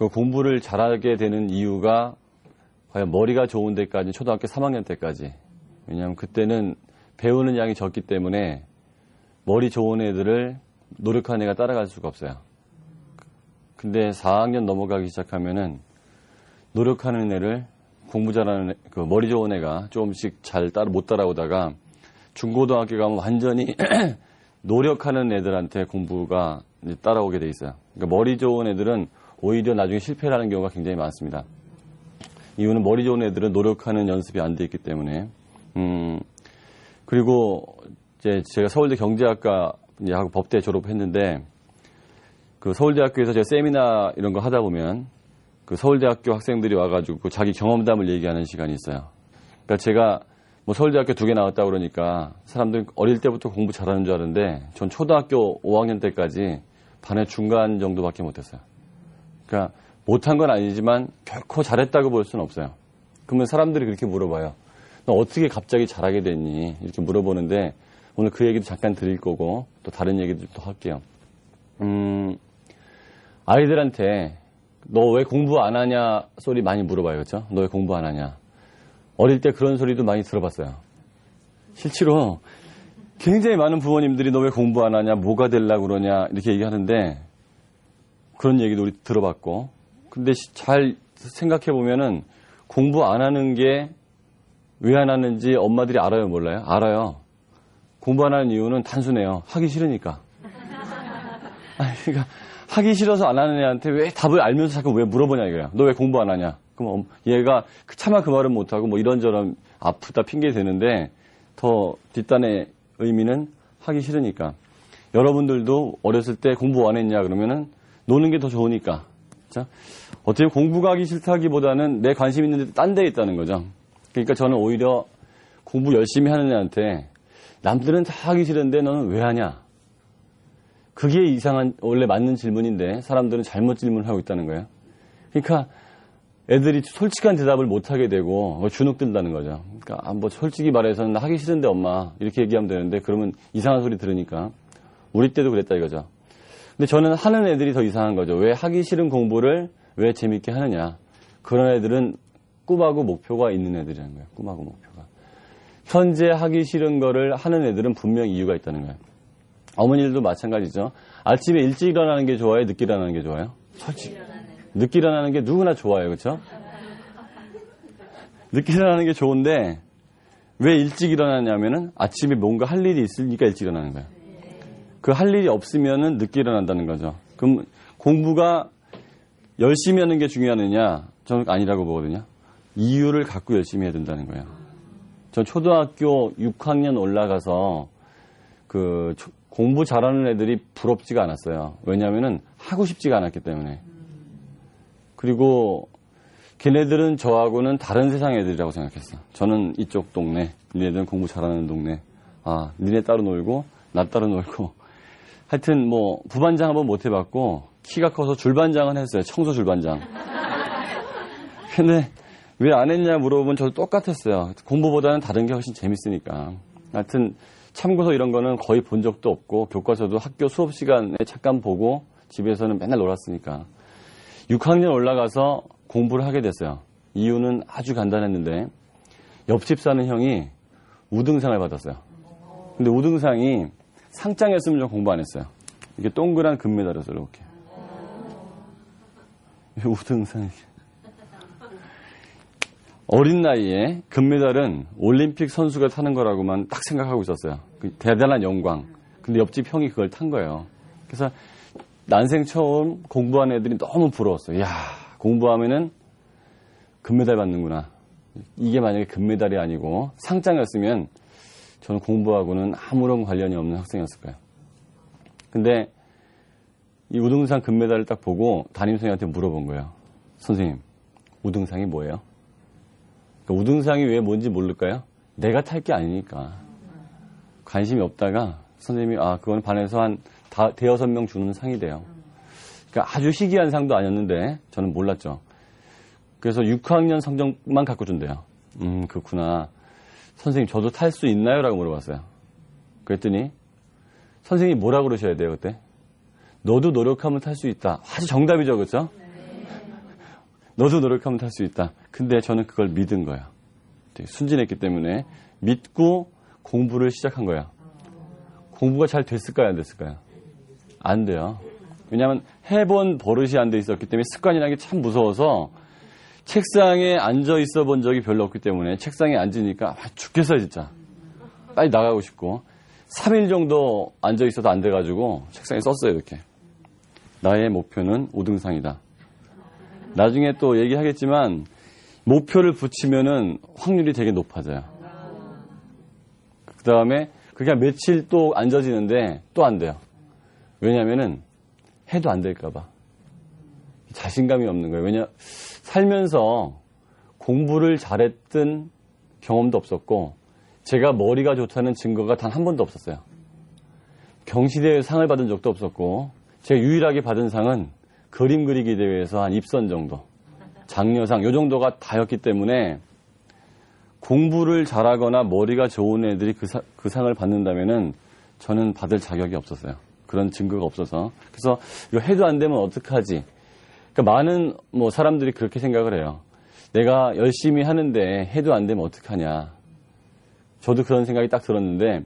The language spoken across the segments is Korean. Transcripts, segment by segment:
그 공부를 잘하게 되는 이유가 과연 머리가 좋은 데까지 초등학교 3학년 때까지. 왜냐하면 그때는 배우는 양이 적기 때문에 머리 좋은 애들을 노력하는 애가 따라갈 수가 없어요. 근데 4학년 넘어가기 시작하면은 노력하는 애를 공부 잘하는 그 머리 좋은 애가 조금씩 못 따라오다가 중고등학교 가면 완전히 노력하는 애들한테 공부가 이제 따라오게 돼 있어요. 그러니까 머리 좋은 애들은 오히려 나중에 실패를 하는 경우가 굉장히 많습니다. 이유는 머리 좋은 애들은 노력하는 연습이 안 돼 있기 때문에. 그리고 이제 제가 서울대 경제학과 하고 법대 졸업했는데 그 서울대학교에서 제가 세미나 이런 거 하다 보면 그 서울대학교 학생들이 와가지고 자기 경험담을 얘기하는 시간이 있어요. 그러니까 제가 뭐 서울대학교 2개 나왔다 그러니까 사람들 어릴 때부터 공부 잘하는 줄 아는데 전 초등학교 5학년 때까지 반의 중간 정도밖에 못했어요. 그러니까 못한 건 아니지만 결코 잘했다고 볼 수는 없어요. 그러면 사람들이 그렇게 물어봐요. 너 어떻게 갑자기 잘하게 됐니? 이렇게 물어보는데 오늘 그 얘기도 잠깐 드릴 거고 또 다른 얘기도 또 할게요. 아이들한테 너 왜 공부 안 하냐 소리 많이 물어봐요. 그렇죠? 너 왜 공부 안 하냐? 어릴 때 그런 소리도 많이 들어봤어요. 실제로 굉장히 많은 부모님들이 너 왜 공부 안 하냐? 뭐가 되려고 그러냐? 이렇게 얘기하는데 그런 얘기도 우리 들어봤고 근데 잘 생각해 보면은 공부 안 하는 게 왜 안 하는지 엄마들이 알아요? 몰라요? 알아요. 공부 안 하는 이유는 단순해요. 하기 싫으니까. 그러니까 하기 싫어서 안 하는 애한테 왜 답을 알면서 자꾸 왜 물어보냐 이거야. 너 왜 공부 안 하냐? 그럼 얘가 차마 그 말은 못하고 뭐 이런저런 아프다 핑계 대는데 더 뒷단의 의미는 하기 싫으니까. 여러분들도 어렸을 때 공부 안 했냐 그러면은 노는 게 더 좋으니까. 자, 어떻게 공부가 하기 싫다기보다는 내 관심 있는 데 딴 데 있다는 거죠. 그러니까 저는 오히려 공부 열심히 하는 애한테 남들은 다 하기 싫은데 너는 왜 하냐? 그게 이상한 원래 맞는 질문인데 사람들은 잘못 질문을 하고 있다는 거예요. 그러니까 애들이 솔직한 대답을 못 하게 되고 주눅 든다는 거죠. 그러니까 뭐 솔직히 말해서는 나 하기 싫은데 엄마 이렇게 얘기하면 되는데 그러면 이상한 소리 들으니까 우리 때도 그랬다 이거죠. 근데 저는 하는 애들이 더 이상한 거죠. 왜 하기 싫은 공부를 왜 재밌게 하느냐. 그런 애들은 꿈하고 목표가 있는 애들이라는 거예요. 꿈하고 목표가. 현재 하기 싫은 거를 하는 애들은 분명히 이유가 있다는 거예요. 어머니들도 마찬가지죠. 아침에 일찍 일어나는 게 좋아요? 늦게 일어나는 게 좋아요? 솔직히. 늦게 일어나는 게 누구나 좋아요. 그렇죠? 늦게 일어나는 게 좋은데 왜 일찍 일어나냐면은 아침에 뭔가 할 일이 있으니까 일찍 일어나는 거예요. 그 할 일이 없으면은 늦게 일어난다는 거죠. 그럼 공부가 열심히 하는 게 중요하느냐? 저는 아니라고 보거든요. 이유를 갖고 열심히 해야 된다는 거예요. 전 초등학교 6학년 올라가서 그 공부 잘하는 애들이 부럽지가 않았어요. 왜냐하면은 하고 싶지가 않았기 때문에. 그리고 걔네들은 저하고는 다른 세상 애들이라고 생각했어. 저는 이쪽 동네, 니네들은 공부 잘하는 동네. 아, 니네 따로 놀고 나 따로 놀고. 하여튼 뭐 부반장 한번 못 해봤고 키가 커서 줄반장은 했어요. 청소 줄반장. 근데 왜 안 했냐 물어보면 저도 똑같았어요. 공부보다는 다른 게 훨씬 재밌으니까. 하여튼 참고서 이런 거는 거의 본 적도 없고 교과서도 학교 수업 시간에 잠깐 보고 집에서는 맨날 놀았으니까. 6학년 올라가서 공부를 하게 됐어요. 이유는 아주 간단했는데 옆집 사는 형이 우등상을 받았어요. 근데 우등상이 상장이었으면 좀 공부 안 했어요. 이게 동그란 금메달이었어요. 이렇게. 우등상이. 어린 나이에 금메달은 올림픽 선수가 타는 거라고만 딱 생각하고 있었어요. 대단한 영광. 근데 옆집 형이 그걸 탄 거예요. 그래서 난생 처음 공부한 애들이 너무 부러웠어요. 이야, 공부하면은 금메달 받는구나. 이게 만약에 금메달이 아니고 상장이었으면 저는 공부하고는 아무런 관련이 없는 학생이었을 거예요. 근데 이 우등상 금메달을 딱 보고 담임선생님한테 물어본 거예요. 선생님, 우등상이 뭐예요? 그러니까 우등상이 왜 뭔지 모를까요? 내가 탈 게 아니니까. 관심이 없다가 선생님이 그건 반에서 한 대여섯 명 주는 상이래요. 그러니까 아주 희귀한 상도 아니었는데 저는 몰랐죠. 그래서 6학년 성적만 갖고 준대요. 그렇구나. 선생님 저도 탈 수 있나요? 라고 물어봤어요. 그랬더니 선생님이 뭐라고 그러셔야 돼요 그때? 너도 노력하면 탈 수 있다. 아주 정답이죠. 그렇죠? 너도 노력하면 탈 수 있다. 근데 저는 그걸 믿은 거야. 되게 순진했기 때문에 믿고 공부를 시작한 거야. 공부가 잘 됐을까요? 안 됐을까요? 안 돼요. 왜냐하면 해본 버릇이 안 돼 있었기 때문에 습관이라는 게 참 무서워서 책상에 앉아 있어 본 적이 별로 없기 때문에 책상에 앉으니까 죽겠어요 진짜. 빨리 나가고 싶고 3일 정도 앉아 있어도 안 돼가지고 책상에 썼어요 이렇게. 나의 목표는 5등상이다. 나중에 또 얘기하겠지만 목표를 붙이면은 확률이 되게 높아져요. 그 다음에 그게 한 며칠 또 앉아지는데 또 안 돼요. 왜냐면은 해도 안 될까봐. 자신감이 없는 거예요. 왜냐, 살면서 공부를 잘했던 경험도 없었고, 제가 머리가 좋다는 증거가 단 한 번도 없었어요. 경시대회 상을 받은 적도 없었고, 제가 유일하게 받은 상은 그림 그리기 대회에서 한 입선 정도, 장려상, 요 정도가 다였기 때문에 공부를 잘하거나 머리가 좋은 애들이 그 상을 받는다면은 저는 받을 자격이 없었어요. 그런 증거가 없어서. 그래서 이거 해도 안 되면 어떡하지? 그러니까 많은 사람들이 그렇게 생각을 해요. 내가 열심히 하는데 해도 안 되면 어떡하냐. 저도 그런 생각이 딱 들었는데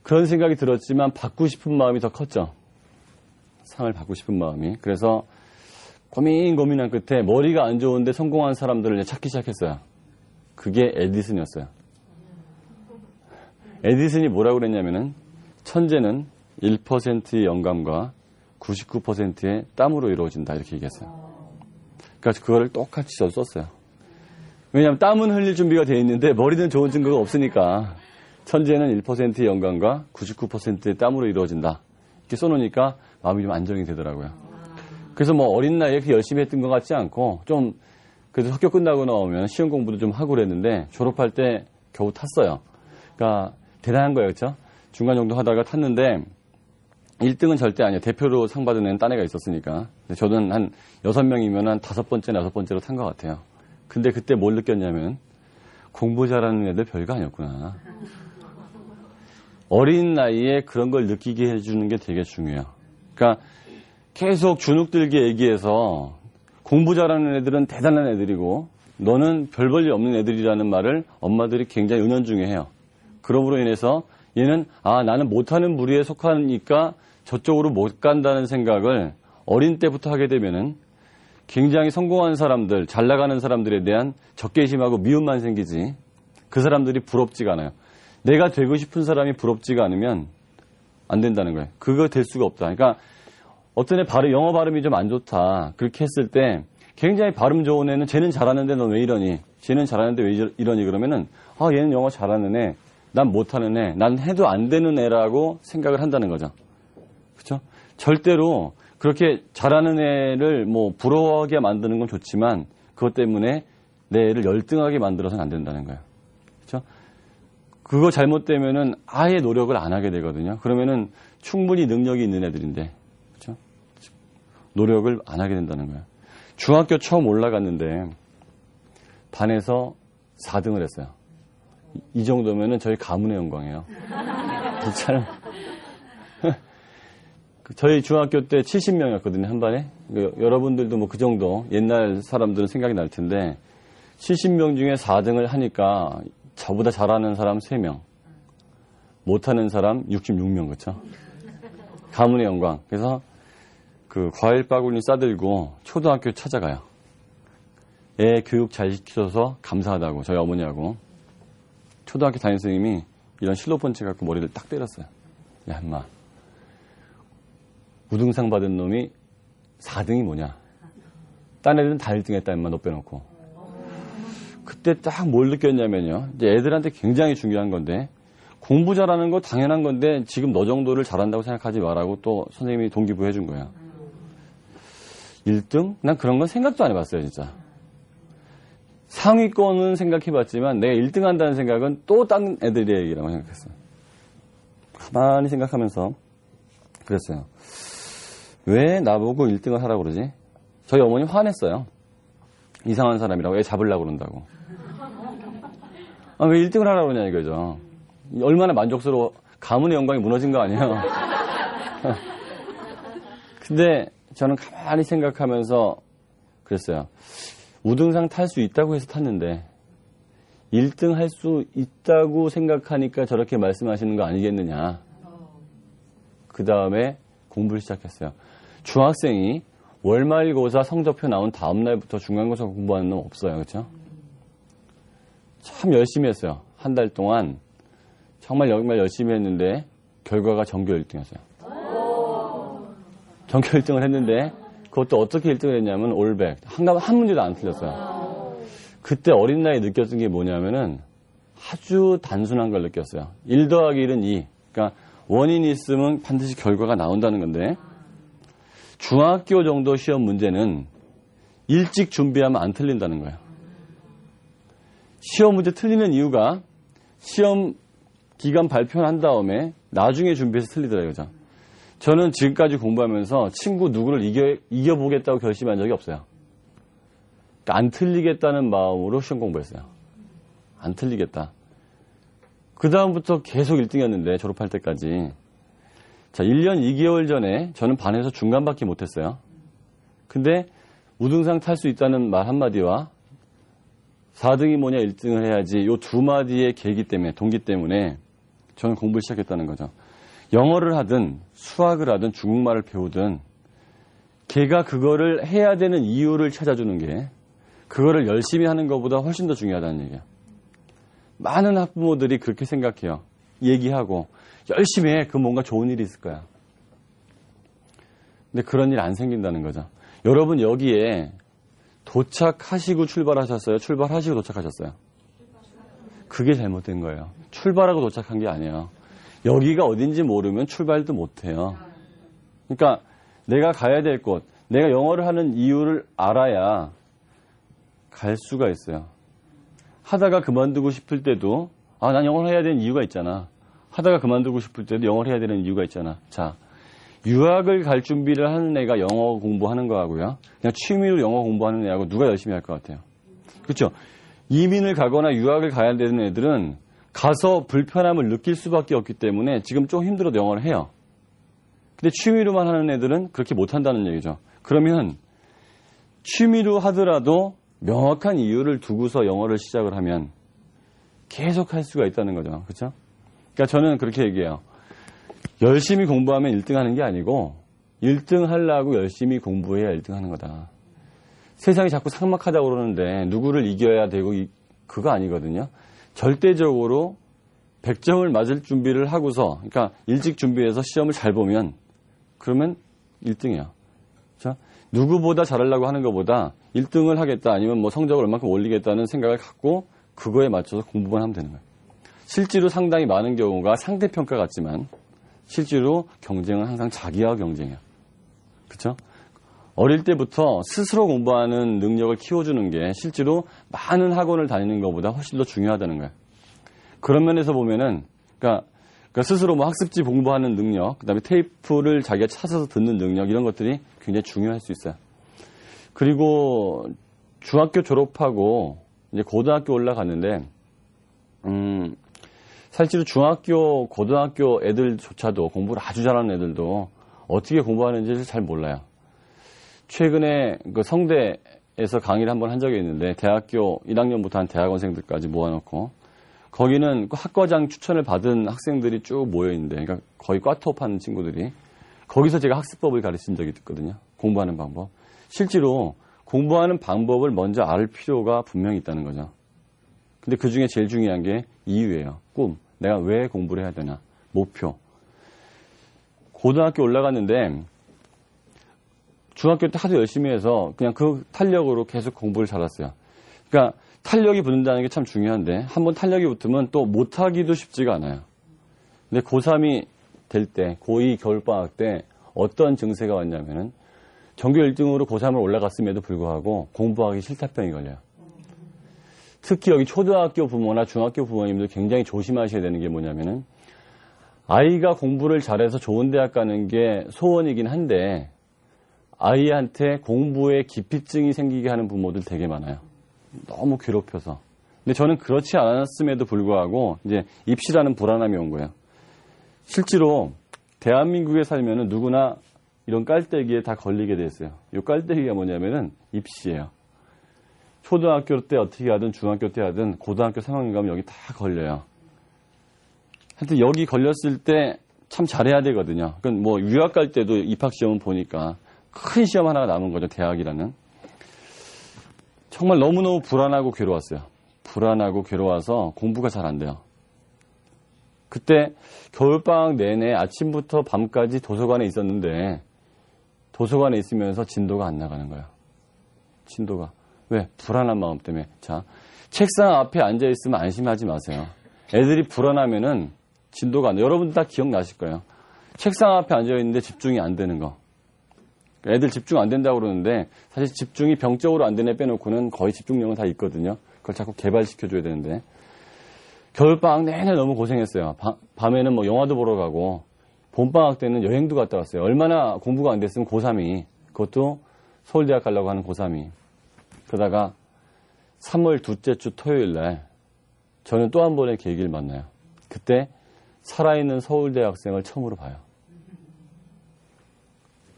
그런 생각이 들었지만 받고 싶은 마음이 더 컸죠. 상을 받고 싶은 마음이. 그래서 고민한 끝에 머리가 안 좋은데 성공한 사람들을 찾기 시작했어요. 그게 에디슨이었어요. 에디슨이 뭐라고 그랬냐면은 천재는 1%의 영감과 99%의 땀으로 이루어진다 이렇게 얘기했어요. 그러니까 그거를 똑같이 저도 썼어요. 왜냐하면 땀은 흘릴 준비가 되어 있는데 머리는 좋은 증거가 없으니까 천재는 1%의 영감과 99%의 땀으로 이루어진다 이렇게 써놓으니까 마음이 좀 안정이 되더라고요. 그래서 어린 나이에 그렇게 열심히 했던 것 같지 않고 좀 그래도 학교 끝나고 나오면 시험 공부도 좀 하고 그랬는데 졸업할 때 겨우 탔어요. 그러니까 대단한 거예요. 그렇죠? 중간 정도 하다가 탔는데 1등은 절대 아니에요. 대표로 상 받은 애는 딴 애가 있었으니까. 저는 한 6명이면 한 5번째나 6번째로 탄 것 같아요. 근데 그때 뭘 느꼈냐면 공부 잘하는 애들 별거 아니었구나. 어린 나이에 그런 걸 느끼게 해주는 게 되게 중요해요. 그러니까 계속 주눅들게 얘기해서 공부 잘하는 애들은 대단한 애들이고 너는 별 볼 일 없는 애들이라는 말을 엄마들이 굉장히 은연중에 해요. 그럼으로 인해서 얘는 나는 못하는 부류에 속하니까 저쪽으로 못 간다는 생각을 어린 때부터 하게 되면은 굉장히 성공한 사람들, 잘 나가는 사람들에 대한 적개심하고 미움만 생기지 그 사람들이 부럽지가 않아요. 내가 되고 싶은 사람이 부럽지가 않으면 안 된다는 거예요. 그거 될 수가 없다. 그러니까 어떤 애 영어 발음이 좀 안 좋다. 그렇게 했을 때 굉장히 발음 좋은 애는 쟤는 잘하는데 넌 왜 이러니? 쟤는 잘하는데 왜 이러니? 그러면은 얘는 영어 잘하는 애, 난 못하는 애, 난 해도 안 되는 애라고 생각을 한다는 거죠. 그렇죠? 절대로 그렇게 잘하는 애를 부러워하게 만드는 건 좋지만 그것 때문에 내 애를 열등하게 만들어서는 안 된다는 거예요. 그렇죠? 그거 잘못되면은 아예 노력을 안 하게 되거든요. 그러면은 충분히 능력이 있는 애들인데, 그렇죠? 노력을 안 하게 된다는 거예요. 중학교 처음 올라갔는데 반에서 4등을 했어요. 이 정도면은 저희 가문의 영광이에요. 진짜로. 저희 중학교 때 70명이었거든요, 한 반에. 여러분들도 그 정도, 옛날 사람들은 생각이 날 텐데, 70명 중에 4등을 하니까 저보다 잘하는 사람 3명, 못하는 사람 66명, 그쵸? 가문의 영광. 그래서 그 과일 바구니 싸들고 초등학교 찾아가요. 애 교육 잘 시켜줘서 감사하다고, 저희 어머니하고. 초등학교 담임선생님이 이런 실로폰치 갖고 머리를 딱 때렸어요. 야, 인마. 우등상 받은 놈이 4등이 뭐냐. 딴 애들은 다 1등 했다, 인마, 너 빼놓고. 그때 딱 뭘 느꼈냐면요. 이제 애들한테 굉장히 중요한 건데, 공부 잘하는 거 당연한 건데, 지금 너 정도를 잘한다고 생각하지 말라고 또 선생님이 동기부여 해준 거예요. 1등? 난 그런 건 생각도 안 해봤어요, 진짜. 상위권은 생각해봤지만, 내가 1등 한다는 생각은 또 딴 애들의 얘기라고 생각했어요. 가만히 생각하면서 그랬어요. 왜 나보고 1등을 하라고 그러지? 저희 어머니 화냈어요. 이상한 사람이라고 애 잡으려고 그런다고. 왜 1등을 하라고 그러냐 이거죠. 얼마나 만족스러워. 가문의 영광이 무너진 거 아니에요. 근데 저는 가만히 생각하면서 그랬어요. 우등상 탈 수 있다고 해서 탔는데 1등 할 수 있다고 생각하니까 저렇게 말씀하시는 거 아니겠느냐. 그 다음에 공부를 시작했어요. 중학생이 월말고사 성적표 나온 다음 날부터 중간고사 공부하는 놈 없어요. 그렇죠? 참 열심히 했어요. 한 달 동안 정말 열심히 했는데 결과가 전교 1등이었어요. 전교 1등을 했는데 그것도 어떻게 1등을 했냐면 올백. 한 문제도 안 틀렸어요. 그때 어린 나이에 느꼈던 게 뭐냐면은 아주 단순한 걸 느꼈어요. 1 더하기 1은 2. 그러니까 원인이 있으면 반드시 결과가 나온다는 건데 중학교 정도 시험 문제는 일찍 준비하면 안 틀린다는 거예요. 시험 문제 틀리는 이유가 시험 기간 발표한 다음에 나중에 준비해서 틀리더라고요. 저는 지금까지 공부하면서 친구 누구를 이겨보겠다고 결심한 적이 없어요. 그러니까 안 틀리겠다는 마음으로 시험 공부했어요. 안 틀리겠다. 그 다음부터 계속 1등이었는데 졸업할 때까지. 자, 1년 2개월 전에 저는 반에서 중간밖에 못했어요. 근데 우등상 탈 수 있다는 말 한마디와 4등이 뭐냐 1등을 해야지 요 두 마디의 계기 때문에 동기 때문에 저는 공부를 시작했다는 거죠. 영어를 하든 수학을 하든 중국말을 배우든 걔가 그거를 해야 되는 이유를 찾아주는 게 그거를 열심히 하는 것보다 훨씬 더 중요하다는 얘기예요. 많은 학부모들이 그렇게 생각해요. 얘기하고 열심히 해. 그럼 뭔가 좋은 일이 있을 거야. 근데 그런 일 안 생긴다는 거죠. 여러분 여기에 도착하시고 출발하셨어요? 출발하시고 도착하셨어요? 그게 잘못된 거예요. 출발하고 도착한 게 아니에요. 여기가 어딘지 모르면 출발도 못해요. 그러니까 내가 가야 될 곳, 내가 영어를 하는 이유를 알아야 갈 수가 있어요. 하다가 그만두고 싶을 때도 난 영어를 해야 되는 이유가 있잖아. 하다가 그만두고 싶을 때도 영어를 해야 되는 이유가 있잖아. 자, 유학을 갈 준비를 하는 애가 영어 공부하는 거하고요. 그냥 취미로 영어 공부하는 애하고 누가 열심히 할 것 같아요? 그렇죠? 이민을 가거나 유학을 가야 되는 애들은 가서 불편함을 느낄 수밖에 없기 때문에 지금 좀 힘들어도 영어를 해요. 근데 취미로만 하는 애들은 그렇게 못한다는 얘기죠. 그러면 취미로 하더라도 명확한 이유를 두고서 영어를 시작을 하면 계속 할 수가 있다는 거죠. 그렇죠? 그러니까 저는 그렇게 얘기해요. 열심히 공부하면 1등 하는 게 아니고 1등 하려고 열심히 공부해야 1등 하는 거다. 세상이 자꾸 삭막하다고 그러는데 누구를 이겨야 되고 그거 아니거든요. 절대적으로 100점을 맞을 준비를 하고서 그러니까 일찍 준비해서 시험을 잘 보면 그러면 1등이에요. 그렇죠? 누구보다 잘하려고 하는 것보다 1등을 하겠다 아니면 뭐 성적을 얼마큼 올리겠다는 생각을 갖고 그거에 맞춰서 공부만 하면 되는 거예요. 실제로 상당히 많은 경우가 상대평가 같지만 실제로 경쟁은 항상 자기와 경쟁이에요. 그렇죠? 어릴 때부터 스스로 공부하는 능력을 키워주는 게 실제로 많은 학원을 다니는 것보다 훨씬 더 중요하다는 거예요. 그런 면에서 보면은 그러니까 스스로 뭐 학습지 공부하는 능력, 그다음에 테이프를 자기가 찾아서 듣는 능력 이런 것들이 굉장히 중요할 수 있어요. 그리고 중학교 졸업하고 이제 고등학교 올라갔는데 실제로 중학교, 고등학교 애들조차도 공부를 아주 잘하는 애들도 어떻게 공부하는지를 잘 몰라요. 최근에 그 성대에서 강의를 한번 한 적이 있는데 대학교 1학년부터 한 대학원생들까지 모아놓고 거기는 학과장 추천을 받은 학생들이 쭉 모여있는데 그러니까 거의 꽈톱하는 친구들이 거기서 제가 학습법을 가르친 적이 있거든요. 공부하는 방법. 실제로 공부하는 방법을 먼저 알 필요가 분명히 있다는 거죠. 근데 그 중에 제일 중요한 게 이유예요. 꿈. 내가 왜 공부를 해야 되나. 목표. 고등학교 올라갔는데 중학교 때 하도 열심히 해서 그냥 그 탄력으로 계속 공부를 잘했어요. 그러니까 탄력이 붙는다는 게 참 중요한데 한번 탄력이 붙으면 또 못하기도 쉽지가 않아요. 근데 고3이 될 때, 고2 겨울방학 때 어떤 증세가 왔냐면은 전교 1등으로 고3을 올라갔음에도 불구하고 공부하기 싫다병이 걸려요. 특히 여기 초등학교 부모나 중학교 부모님들 굉장히 조심하셔야 되는 게 뭐냐면은 아이가 공부를 잘해서 좋은 대학 가는 게 소원이긴 한데 아이한테 공부에 기피증이 생기게 하는 부모들 되게 많아요. 너무 괴롭혀서. 근데 저는 그렇지 않았음에도 불구하고 이제 입시라는 불안함이 온 거예요. 실제로 대한민국에 살면은 누구나 이런 깔때기에 다 걸리게 됐어요. 이 깔때기가 뭐냐면은 입시예요. 초등학교 때 어떻게 하든 중학교 때 하든 고등학교 3학년 가면 여기 다 걸려요. 하여튼 여기 걸렸을 때 참 잘해야 되거든요. 그건 뭐 유학 갈 때도 입학시험은 보니까 큰 시험 하나가 남은 거죠. 대학이라는. 정말 너무너무 불안하고 괴로웠어요. 불안하고 괴로워서 공부가 잘 안 돼요. 그때 겨울방학 내내 아침부터 밤까지 도서관에 있었는데 도서관에 있으면서 진도가 안 나가는 거예요. 진도가. 왜? 불안한 마음 때문에. 자, 책상 앞에 앉아있으면 안심하지 마세요. 애들이 불안하면은 진도가 안 돼요. 여러분 다 기억나실 거예요. 책상 앞에 앉아있는데 집중이 안 되는 거. 애들 집중 안 된다고 그러는데 사실 집중이 병적으로 안 되는 애 빼놓고는 거의 집중력은 다 있거든요. 그걸 자꾸 개발시켜줘야 되는데. 겨울방학 내내 너무 고생했어요. 밤에는 뭐 영화도 보러 가고 봄방학 때는 여행도 갔다 왔어요. 얼마나 공부가 안 됐으면 고3이. 그것도 서울대학 가려고 하는 고3이. 그러다가 3월 둘째 주 토요일 날 저는 또 한 번의 계기를 만나요. 그때 살아있는 서울대 학생을 처음으로 봐요.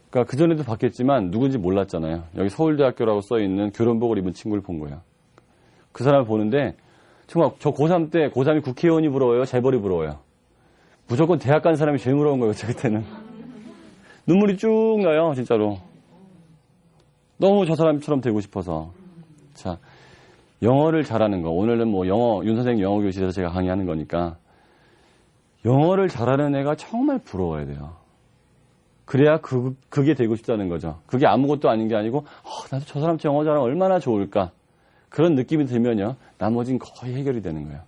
그러니까 그전에도 봤겠지만 누군지 몰랐잖아요. 여기 서울대학교라고 써있는 교련복을 입은 친구를 본 거예요. 그 사람을 보는데 정말 저 고3 때 고3이 국회의원이 부러워요? 재벌이 부러워요? 무조건 대학 간 사람이 제일 부러운 거예요. 저 그때는. 눈물이 쭉 나요. 진짜로. 너무 저 사람처럼 되고 싶어서. 자, 영어를 잘하는 거. 오늘은 뭐 윤 선생님 영어 교실에서 제가 강의하는 거니까 영어를 잘하는 애가 정말 부러워야 돼요. 그래야 그게 되고 싶다는 거죠. 그게 아무것도 아닌 게 아니고 나도 저 사람처럼 영어 잘하면 얼마나 좋을까. 그런 느낌이 들면요. 나머지는 거의 해결이 되는 거예요.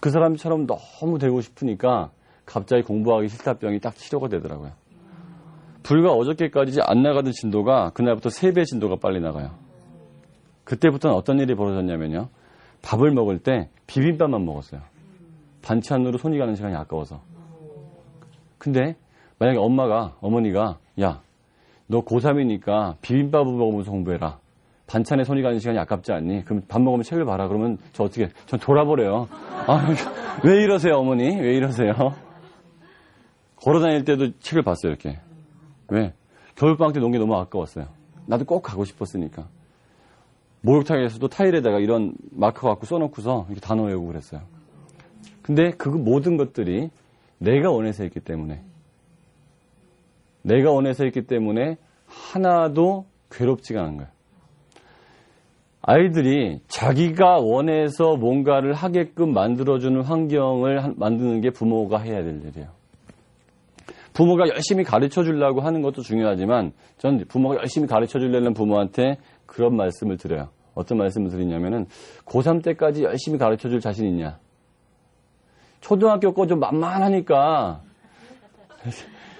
그 사람처럼 너무 되고 싶으니까 갑자기 공부하기 싫다 병이 딱 치료가 되더라고요. 불과 어저께까지 안 나가던 진도가 그날부터 3배 진도가 빨리 나가요. 그때부터는 어떤 일이 벌어졌냐면요. 밥을 먹을 때 비빔밥만 먹었어요. 반찬으로 손이 가는 시간이 아까워서. 근데 만약에 어머니가 야, 너 고3이니까 비빔밥을 먹으면서 공부해라. 반찬에 손이 가는 시간이 아깝지 않니? 그럼 밥 먹으면 책을 봐라. 그러면 전 돌아버려요. 왜 이러세요, 어머니? 왜 이러세요? 걸어다닐 때도 책을 봤어요, 이렇게. 왜? 겨울방학 때 논 게 너무 아까웠어요. 나도 꼭 가고 싶었으니까. 목욕탕에서도 타일에다가 이런 마커 갖고 써놓고서 이렇게 단어 외우고 그랬어요. 근데 그 모든 것들이 내가 원해서 했기 때문에 하나도 괴롭지가 않은 거예요. 아이들이 자기가 원해서 뭔가를 하게끔 만들어주는 환경을 만드는 게 부모가 해야 될 일이에요. 부모가 열심히 가르쳐 주려고 하는 것도 중요하지만 전 부모가 열심히 가르쳐 주려는 부모한테 그런 말씀을 드려요. 어떤 말씀을 드리냐면은 고3 때까지 열심히 가르쳐 줄 자신 있냐? 초등학교 거 좀 만만하니까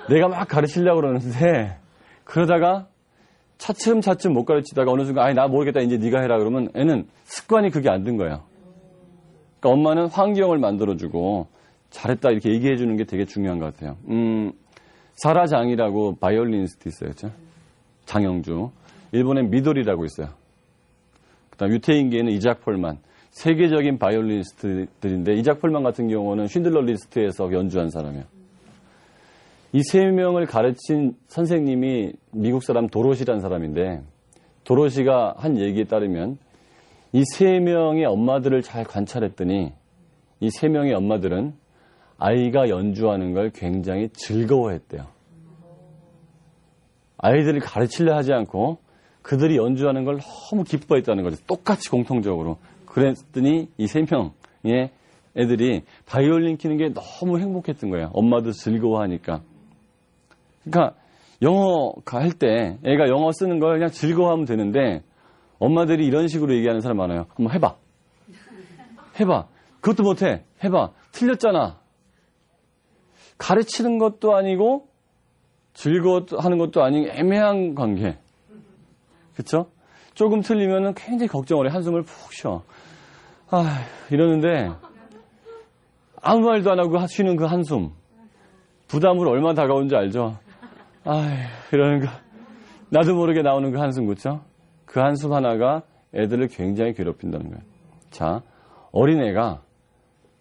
내가 막 가르치려고 그러는데 그러다가 차츰차츰 못 가르치다가 어느 순간 나 모르겠다 이제 네가 해라 그러면 애는 습관이 그게 안 든 거예요. 그러니까 엄마는 환경을 만들어주고 잘했다 이렇게 얘기해 주는 게 되게 중요한 것 같아요. 사라 장이라고 바이올리니스트 있어요. 그렇죠? 장영주. 일본엔 미도리라고 있어요. 그다음 유태인계에는 이작 폴만. 세계적인 바이올리니스트들인데 이작 폴만 같은 경우는 쉰들러 리스트에서 연주한 사람이에요. 이 3명을 가르친 선생님이 미국 사람 도로시라는 사람인데 도로시가 한 얘기에 따르면 이 3명의 엄마들을 잘 관찰했더니 이 3명의 엄마들은 아이가 연주하는 걸 굉장히 즐거워했대요. 아이들을 가르치려 하지 않고 그들이 연주하는 걸 너무 기뻐했다는 거죠. 똑같이 공통적으로. 그랬더니 이 3명의 애들이 바이올린 키는 게 너무 행복했던 거예요. 엄마도 즐거워하니까. 그러니까 영어 할 때 애가 영어 쓰는 걸 그냥 즐거워하면 되는데 엄마들이 이런 식으로 얘기하는 사람 많아요. 한번 해봐. 그것도 못해. 해봐. 틀렸잖아. 가르치는 것도 아니고 즐거워하는 것도 아닌 애매한 관계. 그렇죠? 조금 틀리면 굉장히 걱정을 해. 한숨을 푹 쉬어. 이러는데 아무 말도 안 하고 쉬는 그 한숨. 부담으로 얼마나 다가온지 알죠? 이러는 거. 나도 모르게 나오는 그 한숨, 그렇죠? 그 한숨 하나가 애들을 굉장히 괴롭힌다는 거예요. 자, 어린애가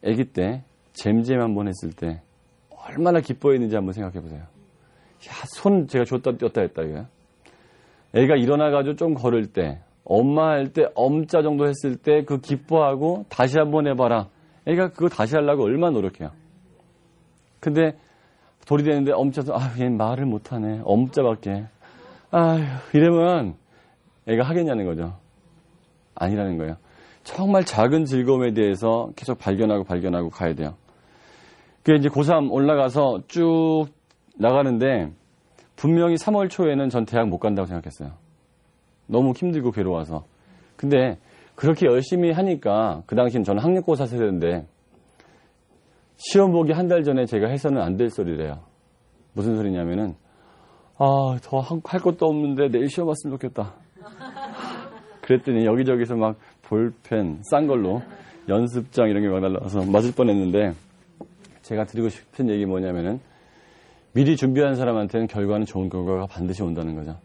아기 때 잼잼 한번 했을 때 얼마나 기뻐했는지 한번 생각해 보세요. 손 제가 줬다 뗐다 했다, 이거야. 애가 일어나가지고 좀 걸을 때, 엄마 할 때, 엄자 정도 했을 때 그 기뻐하고 다시 한번 해봐라. 애가 그거 다시 하려고 얼마나 노력해요. 근데 돌이 되는데 엄자도, 얘 말을 못하네. 엄자밖에. 이러면 애가 하겠냐는 거죠. 아니라는 거예요. 정말 작은 즐거움에 대해서 계속 발견하고 가야 돼요. 그 이제 고3 올라가서 쭉 나가는데 분명히 3월 초에는 전 대학 못 간다고 생각했어요. 너무 힘들고 괴로워서. 근데 그렇게 열심히 하니까 그 당시엔 저는 학력고사 세대인데 시험 보기 한 달 전에 제가 해서는 안 될 소리래요. 무슨 소리냐면은 더 할 것도 없는데 내일 시험 왔으면 좋겠다. 그랬더니 여기저기서 막 볼펜 싼 걸로 연습장 이런 게 막 날라와서 맞을 뻔했는데 제가 드리고 싶은 얘기 뭐냐면은 미리 준비한 사람한테는 결과는 좋은 결과가 반드시 온다는 거죠.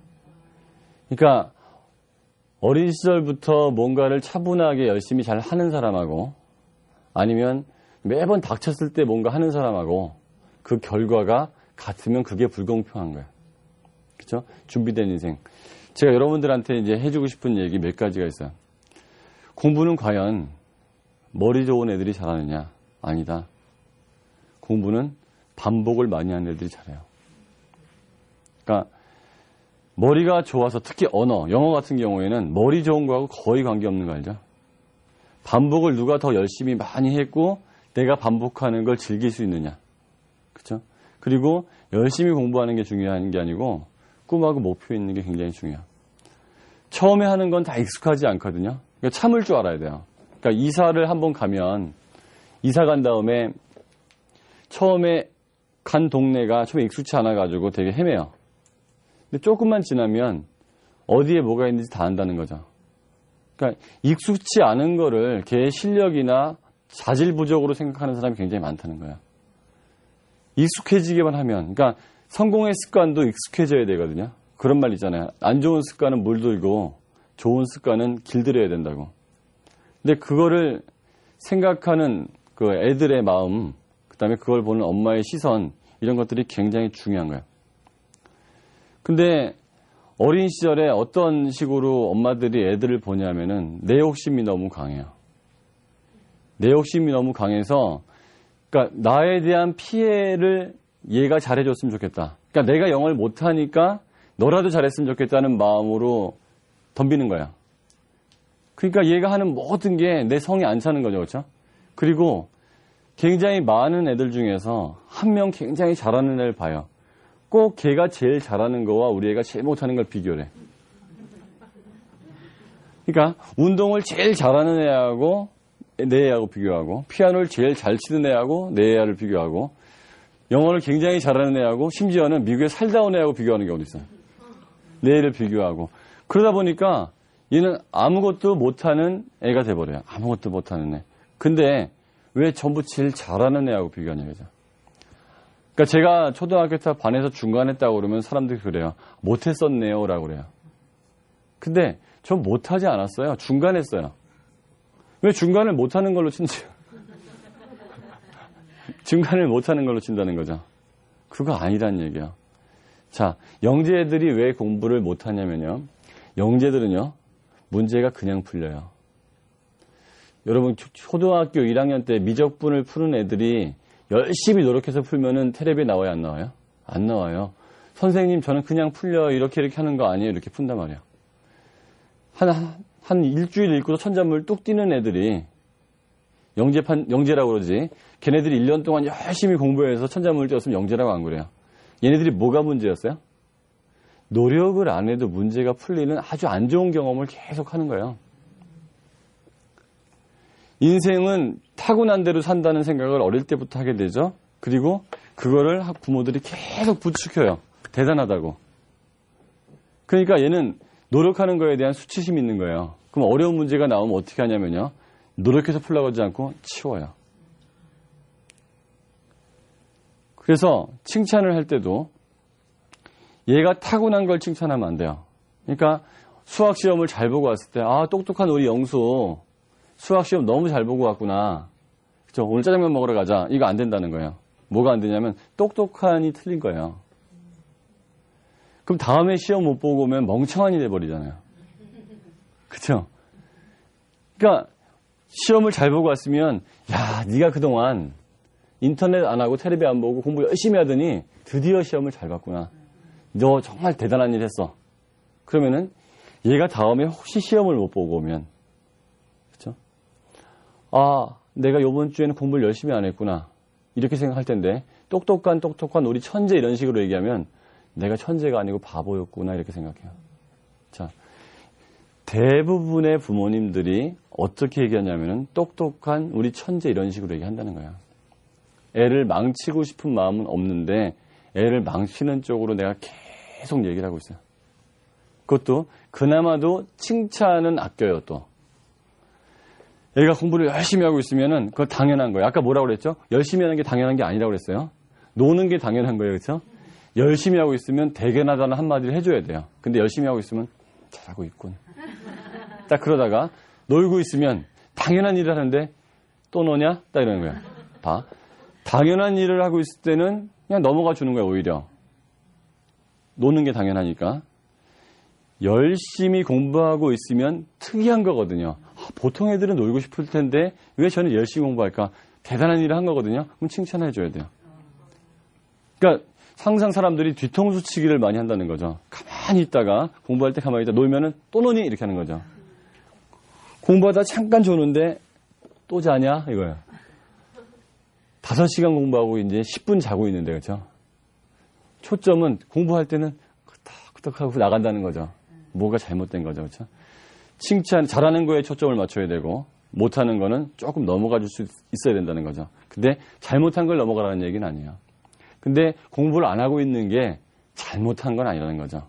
그러니까 어린 시절부터 뭔가를 차분하게 열심히 잘 하는 사람하고 아니면 매번 닥쳤을 때 뭔가 하는 사람하고 그 결과가 같으면 그게 불공평한 거예요. 그렇죠? 준비된 인생. 제가 여러분들한테 이제 해주고 싶은 얘기 몇 가지가 있어요. 공부는 과연 머리 좋은 애들이 잘하느냐? 아니다. 공부는 반복을 많이 하는 애들이 잘해요. 그러니까 머리가 좋아서 특히 언어, 영어 같은 경우에는 머리 좋은 거하고 거의 관계없는 거 알죠? 반복을 누가 더 열심히 많이 했고 내가 반복하는 걸 즐길 수 있느냐. 그렇죠? 그리고 열심히 공부하는 게 중요한 게 아니고 꿈하고 목표 있는 게 굉장히 중요해요. 처음에 하는 건 다 익숙하지 않거든요. 그러니까 참을 줄 알아야 돼요. 그러니까 이사를 한번 가면 이사 간 다음에 처음에 간 동네가 처음에 익숙치 않아가지고 되게 헤매요. 근데 조금만 지나면 어디에 뭐가 있는지 다 안다는 거죠. 그러니까 익숙치 않은 거를 걔의 실력이나 자질 부족으로 생각하는 사람이 굉장히 많다는 거예요. 익숙해지기만 하면, 그러니까 성공의 습관도 익숙해져야 되거든요. 그런 말 있잖아요. 안 좋은 습관은 물들고 좋은 습관은 길들여야 된다고. 근데 그거를 생각하는 그 애들의 마음, 그다음에 그걸 보는 엄마의 시선, 이런 것들이 굉장히 중요한 거예요. 근데 어린 시절에 어떤 식으로 엄마들이 애들을 보냐면은 내 욕심이 너무 강해요. 내 욕심이 너무 강해서 그러니까 나에 대한 피해를 얘가 잘해줬으면 좋겠다. 그러니까 내가 영어를 못하니까 너라도 잘했으면 좋겠다는 마음으로 덤비는 거야. 그러니까 얘가 하는 모든 게 내 성에 안 차는 거죠. 그렇죠? 그리고 굉장히 많은 애들 중에서 한 명 굉장히 잘하는 애를 봐요. 꼭 걔가 제일 잘하는 거와 우리 애가 제일 못하는 걸 비교를 해. 그러니까 운동을 제일 잘하는 애하고 내 애하고 비교하고 피아노를 제일 잘 치는 애하고 내 애를 비교하고 영어를 굉장히 잘하는 애하고 심지어는 미국에 살다 온 애하고 비교하는 경우도 있어요. 내 애를 비교하고 그러다 보니까 얘는 아무것도 못하는 애가 돼버려요. 아무것도 못하는 애. 근데 왜 전부 제일 잘하는 애하고 비교하냐 그죠? 그러니까 제가 초등학교 때 반에서 중간했다고 그러면 사람들이 그래요. 못했었네요 라고 그래요. 근데 전 못하지 않았어요. 중간했어요. 왜 중간을 못하는 걸로 친지? 중간을 못하는 걸로 친다는 거죠. 그거 아니란 얘기예요. 자, 영재들이 왜 공부를 못하냐면요. 영재들은요. 문제가 그냥 풀려요. 여러분 초등학교 1학년 때 미적분을 푸는 애들이 열심히 노력해서 풀면은 텔레비에 나와요, 안 나와요? 안 나와요. 선생님 저는 그냥 풀려 이렇게 하는 거 아니에요. 이렇게 푼단 말이에요. 한 일주일 읽고서 천자문을 뚝 띄는 애들이 영재라고 그러지. 걔네들이 1년 동안 열심히 공부해서 천자문을 띄웠으면 영재라고 안 그래요. 얘네들이 뭐가 문제였어요? 노력을 안 해도 문제가 풀리는 아주 안 좋은 경험을 계속 하는 거예요. 인생은 타고난 대로 산다는 생각을 어릴 때부터 하게 되죠. 그리고 그거를 부모들이 계속 부추겨요. 대단하다고. 그러니까 얘는 노력하는 거에 대한 수치심이 있는 거예요. 그럼 어려운 문제가 나오면 어떻게 하냐면요. 노력해서 풀려고 하지 않고 치워요. 그래서 칭찬을 할 때도 얘가 타고난 걸 칭찬하면 안 돼요. 그러니까 수학시험을 잘 보고 왔을 때 똑똑한 우리 영수 수학시험 너무 잘 보고 왔구나. 그쵸? 오늘 짜장면 먹으러 가자. 이거 안 된다는 거예요. 뭐가 안 되냐면 똑똑한이 틀린 거예요. 그럼 다음에 시험 못 보고 오면 멍청한이 돼버리잖아요. 그쵸? 그러니까 시험을 잘 보고 왔으면 야, 네가 그동안 인터넷 안 하고 텔레비 안 보고 공부 열심히 하더니 드디어 시험을 잘 봤구나. 너 정말 대단한 일 했어. 그러면은 얘가 다음에 혹시 시험을 못 보고 오면, 그쵸? 아, 내가 요번 주에는 공부를 열심히 안 했구나. 이렇게 생각할 텐데 똑똑한 우리 천재 이런 식으로 얘기하면 내가 천재가 아니고 바보였구나 이렇게 생각해요. 자, 대부분의 부모님들이 어떻게 얘기하냐면은 똑똑한 우리 천재 이런 식으로 얘기한다는 거야. 애를 망치고 싶은 마음은 없는데 애를 망치는 쪽으로 내가 계속 얘기를 하고 있어요. 그것도 그나마도 칭찬은 아껴요. 또 애가 공부를 열심히 하고 있으면은 그거 당연한 거예요. 아까 뭐라고 그랬죠? 열심히 하는 게 당연한 게 아니라고 그랬어요. 노는 게 당연한 거예요. 그렇죠? 열심히 하고 있으면 대견하다는 한마디를 해줘야 돼요. 근데 열심히 하고 있으면 잘하고 있군. 딱 그러다가 놀고 있으면 당연한 일을 하는데 또 노냐? 딱 이러는 거야. 봐. 당연한 일을 하고 있을 때는 그냥 넘어가 주는 거야, 오히려. 노는 게 당연하니까. 열심히 공부하고 있으면 특이한 거거든요. 보통 애들은 놀고 싶을 텐데 왜 저는 열심히 공부할까? 대단한 일을 한 거거든요. 그럼 칭찬해 줘야 돼요. 그러니까 항상 사람들이 뒤통수 치기를 많이 한다는 거죠. 가만히 있다가 공부할 때 가만히 있다 놀면은 또 노니? 이렇게 하는 거죠. 공부하다 잠깐 조는데 또 자냐? 이거예요. 5시간 공부하고 이제 10분 자고 있는데, 그렇죠? 초점은 공부할 때는 끄덕끄덕하고 나간다는 거죠. 뭐가 잘못된 거죠, 그렇죠? 칭찬, 잘하는 거에 초점을 맞춰야 되고 못하는 거는 조금 넘어가 줄 수 있어야 된다는 거죠. 근데 잘못한 걸 넘어가라는 얘기는 아니에요. 근데 공부를 안 하고 있는 게 잘못한 건 아니라는 거죠.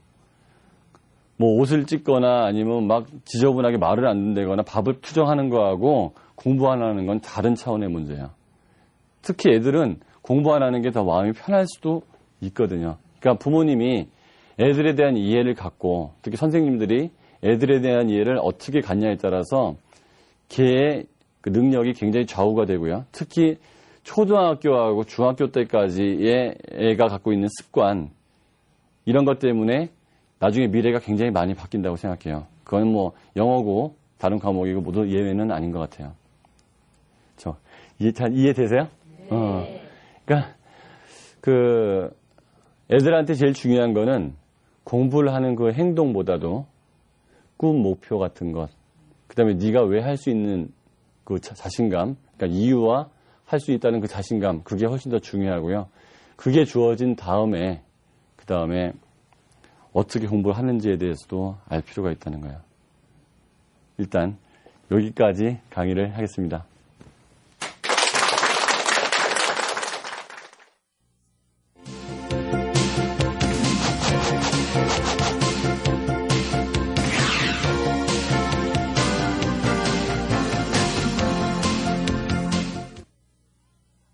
뭐 옷을 찢거나 아니면 막 지저분하게 말을 안 듣는다거나 밥을 투정하는 거하고 공부 안 하는 건 다른 차원의 문제예요. 특히 애들은 공부 안 하는 게 더 마음이 편할 수도 있거든요. 그러니까 부모님이 애들에 대한 이해를 갖고 특히 선생님들이 애들에 대한 이해를 어떻게 갖냐에 따라서 걔의 그 능력이 굉장히 좌우가 되고요. 특히 초등학교하고 중학교 때까지의 애가 갖고 있는 습관 이런 것 때문에 나중에 미래가 굉장히 많이 바뀐다고 생각해요. 그건 뭐 영어고 다른 과목이고 모두 예외는 아닌 것 같아요. 잘 이해되세요? 네. 그러니까 그 애들한테 제일 중요한 거는 공부를 하는 그 행동보다도 꿈, 목표 같은 것, 그다음에 네가 왜 할 수 있는 그 자신감, 그러니까 이유와 할 수 있다는 그 자신감, 그게 훨씬 더 중요하고요. 그게 주어진 다음에 그 다음에 어떻게 공부를 하는지에 대해서도 알 필요가 있다는 거예요. 일단 여기까지 강의를 하겠습니다.